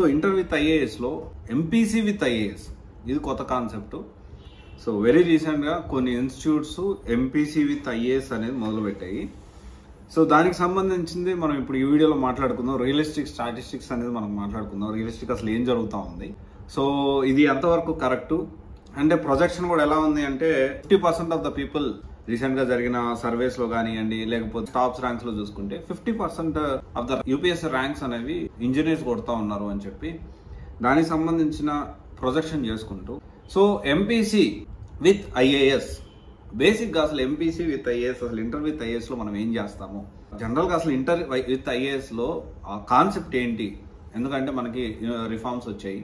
So inter with ఐఏఎస్లో MPC with IAS ఇది కొత్త కాన్సెప్ట్. సో వెరీ రీసెంట్గా కొన్ని ఇన్స్టిట్యూట్స్ ఎంపీసీ విత్ ఐఏఎస్ అనేది మొదలుపెట్టాయి. సో దానికి సంబంధించింది మనం ఇప్పుడు ఈ వీడియోలో మాట్లాడుకుందాం. రియలిస్టిక్ స్టాటిస్టిక్స్ అనేది మనం మాట్లాడుకుందాం. రియలిస్టిక్ అసలు ఏం జరుగుతూ ఉంది, సో ఇది ఎంతవరకు కరెక్ట్, అంటే ప్రొజెక్షన్ కూడా ఎలా ఉంది అంటే 50% ఆఫ్ ద పీపుల్ రీసెంట్ గా జరిగిన సర్వేస్ లో కానివ్వండి, లేకపోతే టాప్స్ ర్యాంక్స్ లో చూసుకుంటే 50% ఆఫ్ ద యూపీఎస్సీ ర్యాంక్స్ అనేవి ఇంజనీర్స్ కొడతా ఉన్నారు అని చెప్పి దానికి సంబంధించిన ప్రొజెక్షన్ చేసుకుంటూ, so MPC with IAS basic గా అసలు ఎంపీసీ విత్ ఐఏఎస్, అసలు ఇంటర్ విత్ ఐఏఎస్ లో మనం ఏం చేస్తాము, జనరల్ గా అసలు ఇంటర్ విత్ ఐఏఎస్ లో ఆ కాన్సెప్ట్ ఏంటి, ఎందుకంటే మనకి రిఫార్మ్స్ వచ్చాయి.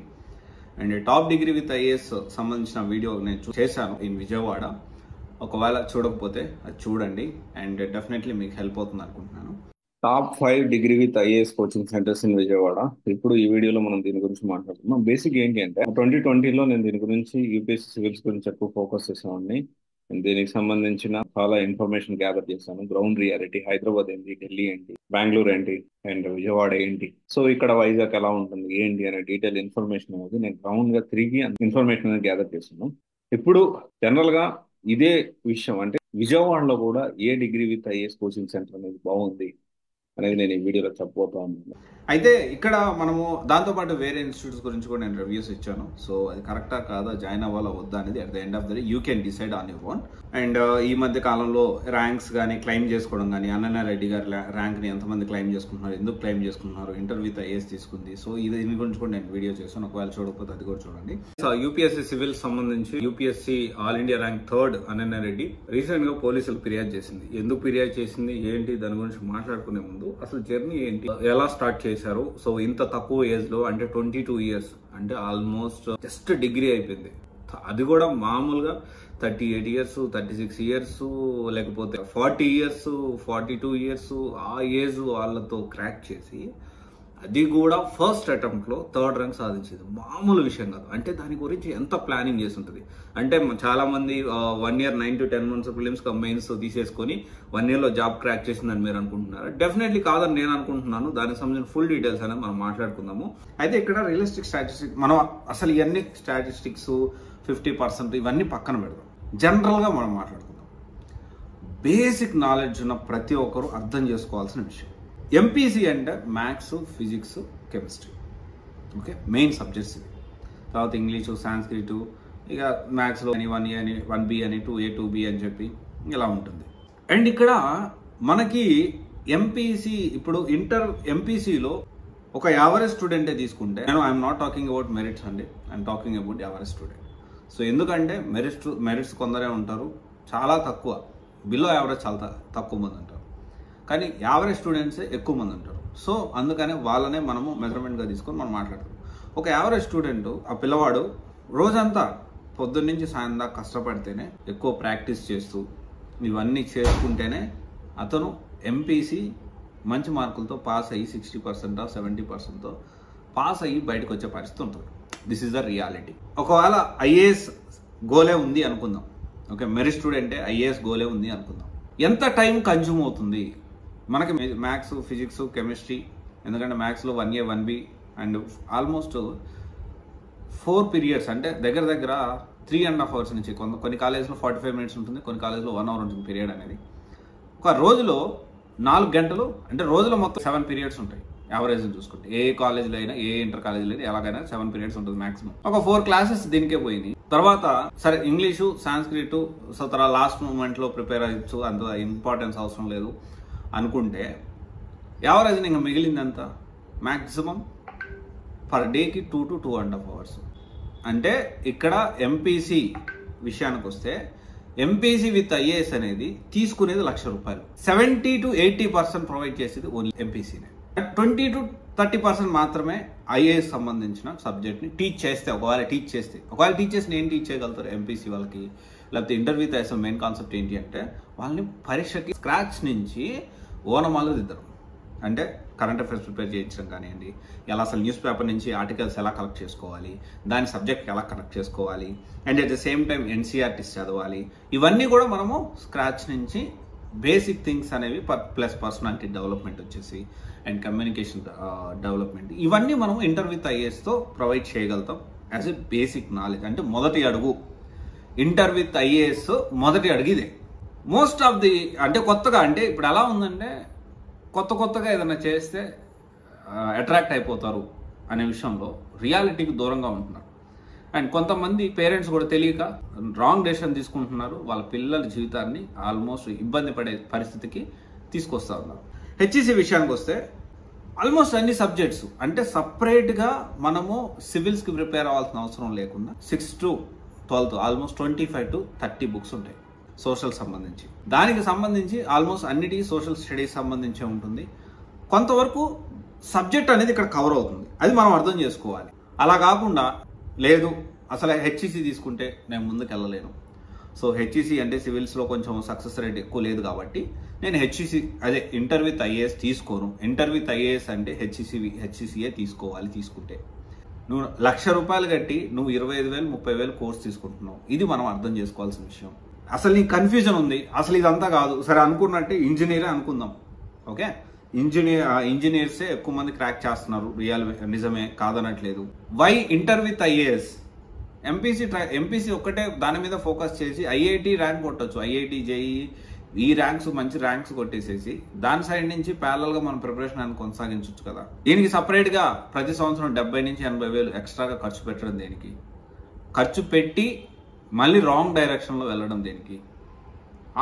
And top degree with IAS సంబంధించిన వీడియో నేను చేశాను ఇన్ విజయవాడ. ఒకవేళ చూడకపోతే అది చూడండి అండ్ డెఫినెట్లీ మీకు హెల్ప్ అవుతుంది అనుకుంటున్నాను. Top 5 degree with IAS coaching centres in Vijayawada. ఇప్పుడు ఈ వీడియోలో మనం దీని గురించి మాట్లాడుతున్నాం. బేసిక్ ఏంటి అంటే 2020లో నేను దీని గురించి యూపీఎస్సీ సివిల్స్ గురించి ఎక్కువ ఫోకస్ చేసామండి. దీనికి సంబంధించిన చాలా ఇన్ఫర్మేషన్ గ్యాదర్ చేశాను. గ్రౌండ్ రియాలిటీ, హైదరాబాద్ ఏంటి, ఢిల్లీ ఏంటి, బెంగళూరు ఏంటి అండ్ విజయవాడ ఏంటి, సో ఇక్కడ వైజాగ్ ఎలా ఉంటుంది ఏంటి అనే డీటెయిల్ ఇన్ఫర్మేషన్ అనేది నేను గ్రౌండ్ గా తిరిగి ఇన్ఫర్మేషన్ అనేది గ్యాదర్ చేశాను. ఇప్పుడు జనరల్ గా ఇదే విషయం అంటే విజయవాడలో కూడా ఏ degree with IAS coaching centre అనేది బాగుంది అనేది నేను ఈ వీడియోలో చెప్పబోతా ఉన్నాను. అయితే ఇక్కడ మనము దాంతోపాటు వేరే ఇన్స్టిట్యూట్స్ గురించి కూడా నేను రివ్యూస్ ఇచ్చాను. సో అది కరెక్టా కాదా, జాయిన్ అవ్వాలా వద్దా అనేది at the end of the day you can decide on your own. And ఈ మధ్య కాలంలో ర్యాంక్స్ కానీ క్లైమ్ చేసుకోవడం కానీ, అన్నన్న రెడ్డి గారి ర్యాంక్ని ఎంతమంది క్లైమ్ చేసుకుంటున్నారు, ఎందుకు క్లైమ్ చేసుకుంటున్నారు, ఇంటర్ విత్ ఐఏఎస్ తీసుకుంది, సో దీని గురించి కూడా నేను వీడియో చేశాను. ఒకవేళ చూడకపోతే అది కూడా చూడండి. సో యూపీఎస్సీ సివిల్ సంబంధించి UPSC all India rank 3rd అన్నన్న రెడ్డి రీసెంట్ గా పోలీసులు ఫిర్యాదు చేసింది. ఎందుకు ఫిర్యాదు చేసింది ఏంటి దాని గురించి మాట్లాడుకునే ముందు అసలు జర్నీ ఏంటి, ఎలా స్టార్ట్ చేశారు, సో ఇంత తక్కువ ఏజ్ లో అంటే 22 years అంటే ఆల్మోస్ట్ జస్ట్ డిగ్రీ అయిపోయింది, అది కూడా మామూలుగా 38 years 36 years లేకపోతే 40 years 42 years ఆ ఏజ్ వాళ్ళతో క్రాక్ చేసి అది కూడా ఫస్ట్ అటెంప్ట్ లో 3rd ర్యాంక్ సాధించేది మామూలు విషయం కాదు. అంటే దాని గురించి ఎంత ప్లానింగ్ చేసి ఉంటుంది అంటే చాలా మంది 1 year 9 to 10 months films mains తీసేసుకొని 1 year లో జాబ్ క్రాక్ చేసిందని మీరు అనుకుంటున్నారు. డెఫినెట్లీ కాదని నేను అనుకుంటున్నాను. దానికి సంబంధించిన ఫుల్ డీటెయిల్స్ అనేది మనం మాట్లాడుకుందాము. అయితే ఇక్కడ రియలిస్టిక్ స్టాటిస్టిక్స్ మనం అసలు ఇవన్నీ స్టాటిస్టిక్స్ 50% ఇవన్నీ పక్కన పెడదాం. జనరల్ గా మనం మాట్లాడుకుందాం. బేసిక్ నాలెడ్జ్ ఉన్న ప్రతి ఒక్కరు అర్థం చేసుకోవాల్సిన విషయం, ఎంపీసీ అంటే maths, physics, chemistry, okay, main subjects ఇవి. తర్వాత ఇంగ్లీషు, సాంస్క్రిట్, ఇక మ్యాథ్స్లో అని 1A అని 1B అని 2A 2B అని చెప్పి ఇలా ఉంటుంది. అండ్ ఇక్కడ మనకి ఎంపీసీ ఇప్పుడు ఇంటర్ ఎంపీసీలో ఒక యావరేజ్ స్టూడెంటే తీసుకుంటే, నేను I'm not talking about merits అండి, I'm talking about average student. So ఎందుకంటే మెరిట్స్ కొందరే ఉంటారు, చాలా తక్కువ, బిలో యావరేజ్ చాలా తక్కువ మంది ఉంటారు, కానీ యావరేజ్ స్టూడెంట్సే ఎక్కువ మంది ఉంటారు. సో అందుకనే వాళ్ళనే మనము మెజర్మెంట్గా తీసుకొని మనం మాట్లాడతాం. ఒక యావరేజ్ స్టూడెంట్, ఆ పిల్లవాడు రోజంతా పొద్దున్న నుంచి సాయంత్రం దాకా కష్టపడితేనే, ఎక్కువ ప్రాక్టీస్ చేస్తూ ఇవన్నీ చేసుకుంటేనే అతను ఎంపీసీ మంచి మార్కులతో పాస్ అయ్యి 60% 70%తో పాస్ అయ్యి బయటకు వచ్చే పరిస్థితి ఉంటుంది. This is the reality. ఒకవేళ ఐఏఎస్ గోలే ఉంది అనుకుందాం, ఓకే, మెరిట్ స్టూడెంటే ఐఏఎస్ గోలే ఉంది అనుకుందాం, ఎంత టైం కన్జ్యూమ్ అవుతుంది మనకి మ్యాథ్స్, ఫిజిక్స్, కెమిస్ట్రీ, ఎందుకంటే మ్యాథ్స్లో 1A 1B and almost 4 periods అంటే దగ్గర 3.5 hours నుంచి, కొన్ని కాలేజ్లో 45 minutes ఉంటుంది, కొన్ని కాలేజ్లో 1 hour ఉంటుంది పీరియడ్ అనేది. ఒక రోజులో 4 గంటలు అంటే రోజులో మొత్తం 7 periods ఉంటాయి యావరేజ్ చూసుకుంటే. ఏ కాలేజీలో అయినా, ఏ ఇంటర్ కాలేజీలో అయినా ఎలాగైనా 7 periods ఉంటుంది మాక్సిమం. ఒక 4 classes దీనికే పోయినాయి. తర్వాత సరే ఇంగ్లీషు, సాంస్క్రిట్, సో తర్వాత లాస్ట్ మూమెంట్లో ప్రిపేర్ అయ్యచ్చు, అంత ఇంపార్టెన్స్ అవసరం లేదు అనుకుంటే యావరేజ్ ఇంకా మిగిలిందంత మ్యాక్సిమం పర్ డేకి 2 to 2.5 hours. అంటే ఇక్కడ ఎంపీసీ విషయానికి వస్తే ఎంపీసీ విత్ ఐఏఎస్ అనేది తీసుకునేది ₹1,00,000. 70 to 80% ప్రొవైడ్ చేసేది ఓన్లీ ఎంపీసీనే. 20 to 30% మాత్రమే ఐఏఎస్ సంబంధించిన సబ్జెక్ట్ని టీచ్ చేస్తే, ఒకవేళ టీచ్ చేసి ఏం టీచ్ చేయగలుగుతారు ఎంపీసీ వాళ్ళకి, లేకపోతే inter with IAS main concept ఏంటి అంటే వాళ్ళని పరీక్షకి స్క్రాచ్ నుంచి ఓనమాలు దిద్దడం. అంటే కరెంట్ అఫైర్స్ ప్రిపేర్ చేయించడం కానివ్వండి, ఎలా అసలు న్యూస్ పేపర్ నుంచి ఆర్టికల్స్ ఎలా కలెక్ట్ చేసుకోవాలి, దాని సబ్జెక్ట్ ఎలా కనెక్ట్ చేసుకోవాలి, and at the same time NCERTs చదవాలి, ఇవన్నీ కూడా మనము స్క్రాచ్ నుంచి బేసిక్ థింగ్స్ అనేవి ప్లస్ పర్సనాలిటీ డెవలప్మెంట్ వచ్చేసి అండ్ కమ్యూనికేషన్ డెవలప్మెంట్, ఇవన్నీ మనం ఇంటర్ విత్ ఐఏఎస్తో ప్రొవైడ్ చేయగలుగుతాం యాజ్ ఎ బేసిక్ నాలెడ్జ్. అంటే మొదటి అడుగు ఇంటర్ విత్ ఐఏఎస్, మొదటి అడుగు ఇదే. మోస్ట్ ఆఫ్ ది అంటే కొత్తగా, అంటే ఇప్పుడు ఎలా ఉందంటే కొత్తగా ఏదైనా చేస్తే అట్రాక్ట్ అయిపోతారు అనే విషయంలో రియాలిటీకి దూరంగా ఉంటున్నారు. అండ్ కొంతమంది పేరెంట్స్ కూడా తెలియక రాంగ్ డెసిషన్ తీసుకుంటున్నారు, వాళ్ళ పిల్లల జీవితాన్ని ఆల్మోస్ట్ ఇబ్బంది పడే పరిస్థితికి తీసుకొస్తా ఉన్నారు. హెచ్ఈసి విషయానికి వస్తే ఆల్మోస్ట్ అన్ని సబ్జెక్ట్స్ అంటే సపరేట్గా మనము సివిల్స్కి ప్రిపేర్ అవ్వాల్సిన అవసరం లేకుండా 6 to 12 ఆల్మోస్ట్ 25 to 30 బుక్స్ ఉంటాయి సోషల్ సంబంధించి. దానికి సంబంధించి ఆల్మోస్ట్ అన్నిటికీ సోషల్ స్టడీస్ సంబంధించే ఉంటుంది. కొంతవరకు సబ్జెక్ట్ అనేది ఇక్కడ కవర్ అవుతుంది, అది మనం అర్థం చేసుకోవాలి. అలా కాకుండా లేదు అసలు హెచ్ఈసి తీసుకుంటే నేను ముందుకు వెళ్ళలేను, సో హెచ్ఈసి అంటే సివిల్స్లో కొంచెం సక్సెస్ రేట్ ఎక్కువ లేదు కాబట్టి నేను హెచ్ఈసి అదే ఇంటర్ విత్ ఐఏఎస్ తీసుకోను. ఇంటర్ విత్ ఐఏఎస్ అంటే హెచ్ఈసిఏ తీసుకోవాలి. తీసుకుంటే నువ్వు ₹1,00,000 కట్టి నువ్వు 25,000 30,000 కోర్స్ తీసుకుంటున్నావు, ఇది మనం అర్థం చేసుకోవాల్సిన విషయం. అసలు నీకు కన్ఫ్యూజన్ ఉంది, అసలు ఇదంతా కాదు సరే అనుకున్నట్టు ఇంజనీరే అనుకుందాం, ఓకే ఇంజనీర్సే ఎక్కువ మంది క్రాక్ చేస్తున్నారు, నిజమే కాదనట్లేదు. Why inter with IAS? MPC ఒక్కటే దాని మీద ఫోకస్ చేసి ఐఐటి ర్యాంక్ కొట్టచ్చు, ఐఐటి జేఈ ఈ ర్యాంక్స్ మంచి ర్యాంక్స్ కొట్టేసేసి దాని సైడ్ నుంచి ప్యారలల్ గా మన ప్రిపరేషన్ అని కొనసాగించవచ్చు కదా. దీనికి సపరేట్ గా ప్రతి సంవత్సరం 70,000 నుంచి 80,000 ఎక్స్ట్రాగా ఖర్చు పెట్టడం దేనికి? ఖర్చు పెట్టి మళ్ళీ రాంగ్ డైరెక్షన్ లో వెళ్ళడం దేనికి?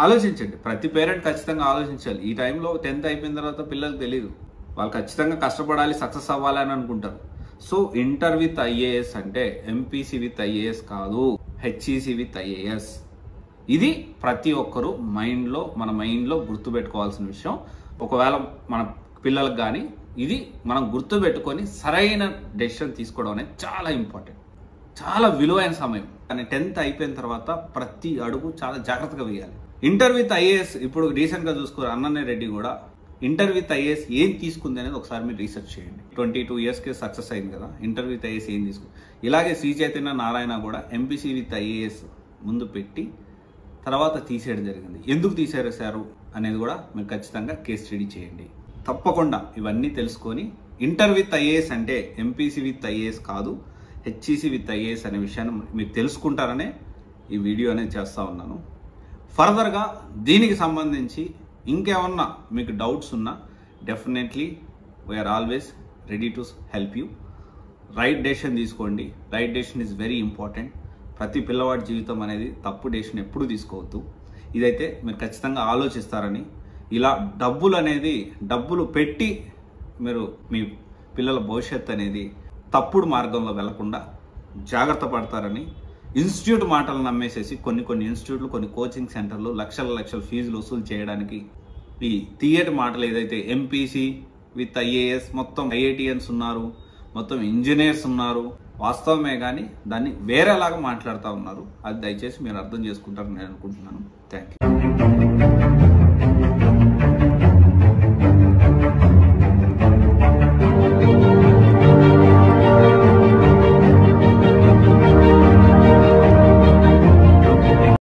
ఆలోచించండి. ప్రతి పేరెంట్ ఖచ్చితంగా ఆలోచించాలి. ఈ టైంలో 10th అయిపోయిన తర్వాత పిల్లలకు తెలియదు, వాళ్ళు ఖచ్చితంగా కష్టపడాలి, సక్సెస్ అవ్వాలి అని అనుకుంటారు. సో ఇంటర్ విత్ ఐఏఎస్ అంటే ఎంపీసీ విత్ ఐఏఎస్ కాదు, హెచ్ఈసి విత్ ఐఏఎస్. ఇది ప్రతి ఒక్కరూ మన మైండ్లో గుర్తుపెట్టుకోవాల్సిన విషయం. ఒకవేళ మన పిల్లలకు కానీ ఇది మనం గుర్తుపెట్టుకొని సరైన డెసిషన్ తీసుకోవడం అనేది చాలా ఇంపార్టెంట్, చాలా విలువైన సమయం. కానీ 10th అయిపోయిన తర్వాత ప్రతి అడుగు చాలా జాగ్రత్తగా వేయాలి. ఇంటర్ విత్ ఐఏఎస్ ఇప్పుడు రీసెంట్గా చూసుకోరు, అన్ననే రెడ్డి కూడా ఇంటర్ విత్ ఐఏఎస్ ఏం తీసుకుంది అనేది ఒకసారి మీరు రీసెర్చ్ చేయండి. 22 yearsకి సక్సెస్ అయింది కదా, ఇంటర్ విత్ ఐఏఎస్ ఏం తీసుకుంది. ఇలాగే శ్రీ చైతన్య నారాయణ కూడా ఎంపీసీ విత్ ఐఏఎస్ ముందు పెట్టి తర్వాత తీసేయడం జరిగింది. ఎందుకు తీసేసారు అనేది కూడా మీరు ఖచ్చితంగా కేస్ స్టడీ చేయండి. తప్పకుండా ఇవన్నీ తెలుసుకొని ఇంటర్ విత్ ఐఏఎస్ అంటే ఎంపీసీ విత్ ఐఏఎస్ కాదు, హెచ్ఈసి విత్ ఐఏఎస్ అనే విషయాన్ని మీరు తెలుసుకుంటారనే ఈ వీడియో అనేది చేస్తూ ఉన్నాను. ఫర్దర్గా దీనికి సంబంధించి ఇంకేమన్నా మీకు డౌట్స్ ఉన్నా definitely we are always ready to help you. Right decision తీసుకోండి. Right decision is very important. ప్రతి పిల్లవాడి జీవితం అనేది తప్పు డెసిషన్ ఎప్పుడు తీసుకోవద్దు. ఇదైతే మీరు ఖచ్చితంగా ఆలోచిస్తారని, ఇలా డబ్బులు పెట్టి మీరు మీ పిల్లల భవిష్యత్తు అనేది తప్పుడు మార్గంలో వెళ్లకుండా జాగ్రత్త పడతారని, ఇన్స్టిట్యూట్ మాటలు నమ్మేసేసి కొన్ని ఇన్స్టిట్యూట్లు కొన్ని కోచింగ్ సెంటర్లు లక్షల ఫీజులు వసూలు చేయడానికి ఈ థియేటర్ మాటలు ఏదైతే ఎంపీసీ విత్ ఐఏఎస్ మొత్తం ఐఐటిఎన్స్ ఉన్నారు, మొత్తం ఇంజనీర్స్ ఉన్నారు, వాస్తవమే కానీ దాన్ని వేరేలాగా మాట్లాడుతూ ఉన్నారు. అది దయచేసి మీరు అర్థం చేసుకుంటారని నేను అనుకుంటున్నాను. Thank you.